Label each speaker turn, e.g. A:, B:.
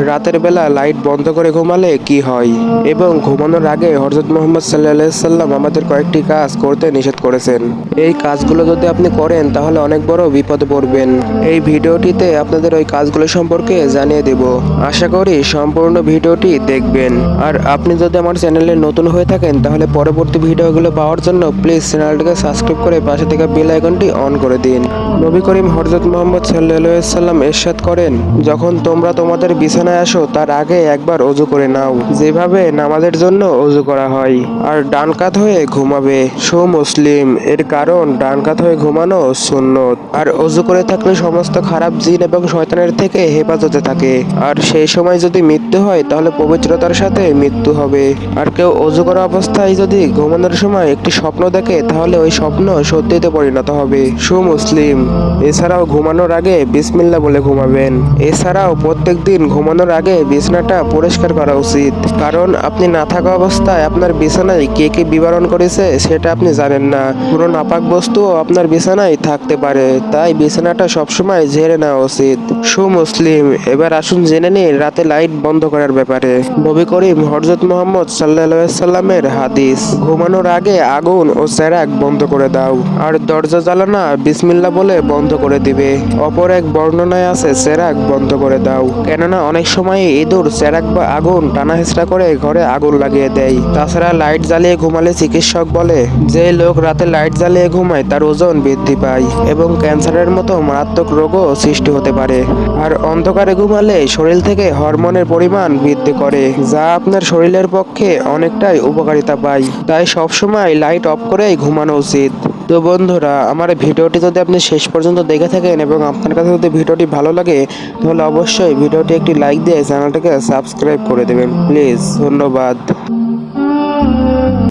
A: রাতের বেলা লাইট বন্ধ করে ঘুমালে কি হয় এবং ঘুমানোর আগে হযরত মুহাম্মদ সাল্লাল্লাহু আলাইহি সাল্লাম আমাদের কয়েকটি কাজ করতে নিষেধ করেছেন। এই কাজগুলো যদি আপনি করেন তাহলে অনেক বড় বিপদে পড়বেন। এই ভিডিওটিতে আপনাদের ওই কাজগুলো সম্পর্কে জানিয়ে দেব। আশা করি সম্পূর্ণ ভিডিওটি দেখবেন। আর আপনি যদি আমার চ্যানেলে নতুন হয়ে থাকেন তাহলে পরবর্তী ভিডিওগুলো পাওয়ার জন্য প্লিজ চ্যানেলটিকে সাবস্ক্রাইব করে পাশে থাকা বেল আইকনটি অন করে দিন। নবী করিম হযরত মুহাম্মদ সাল্লাল্লাহু আলাইহি সাল্লাম ইরশাদ করেন, যখন তোমরা তোমাদের বিছানায় আসো তার আগে একবার ওযু করে নাও, যেভাবে নামাজের জন্য ওযু করা হয়, আর ডান কাত হয়ে ঘুমাবে। মুসলিম। এর কারণ ডান কাত হয়ে ঘুমানো সুন্নত। আর ওযু করে থাকলে সমস্ত খারাপ জিন এবং শয়তানের থেকে হেফাজতে থাকে। আর সেই সময় যদি মৃত্যু হয় তাহলে পবিত্রতার সাথে মৃত্যু হবে। আর কেউ ওযু করা অবস্থায় যদি ঘুমানোর সময় একটি স্বপ্ন দেখে তাহলে ওই স্বপ্ন সত্যিতে পরিণত হবে। মুসলিম। এছাড়াও ঘুমানোর আগে বিসমিল্লাহ বলে ঘুমাবেন। এছাড়াও প্রত্যেকদিন ঘুমানোর আগে বিছানাটা পরিষ্কার করা উচিত, কারণ আপনি না থাকা অবস্থায় আপনার বিছানায় কে কে বিবরণ করেছে সেটা আপনি জানেন না। কোনো নাপাক বস্তুও আপনার বিছানায় থাকতে পারে, তাই বিছানাটা সবসময় ঝেড়ে নেওয়া উচিত। মুসলিম। এবার আসুন জেনে নিন রাতে লাইট বন্ধ করার ব্যাপারে। নবী করিম হযরত মুহাম্মদ সাল্লাল্লাহু আলাইহি সাল্লামের হাদিস, ঘুমানোর আগে আগুন ও চেরাগ বন্ধ করে দাও, আর দরজা জ্বালানা বিসমিল্লাহ বলে বন্ধ করে দিবে। অপর এক বর্ণনায় আছে চেরাগ বন্ধ করে দাও, কেননা অনেক সময় ইঁদুর চেরাগ বা আগুন টানা হেঁচড়া করে ঘরে আগুন লাগিয়ে দেয়। তাছাড়া লাইট জ্বালিয়ে ঘুমালে চিকিৎসক বলে যে লোক রাতে লাইট জ্বালিয়ে ঘুমায় তার ওজন বৃদ্ধি পায় এবং ক্যান্সারের মতো মারাত্মক রোগও সৃষ্টি হতে পারে। আর অন্ধকারে ঘুমালে শরীর থেকে হরমোনের পরিমাণ বৃদ্ধি করে, যা আপনার শরীরের পক্ষে অনেকটাই উপকারিতা পায়। তাই সবসময় লাইট অফ করেই ঘুমানো উচিত। তো বন্ধুরা, আমার ভিডিওটি যদি আপনি শেষ পর্যন্ত দেখে থাকেন এবং আপনার কাছে যদি ভিডিওটি ভালো লাগে তাহলে অবশ্যই ভিডিওটি একটি লাইক দিয়ে চ্যানেলটিকে সাবস্ক্রাইব করে দেবেন প্লিজ। ধন্যবাদ।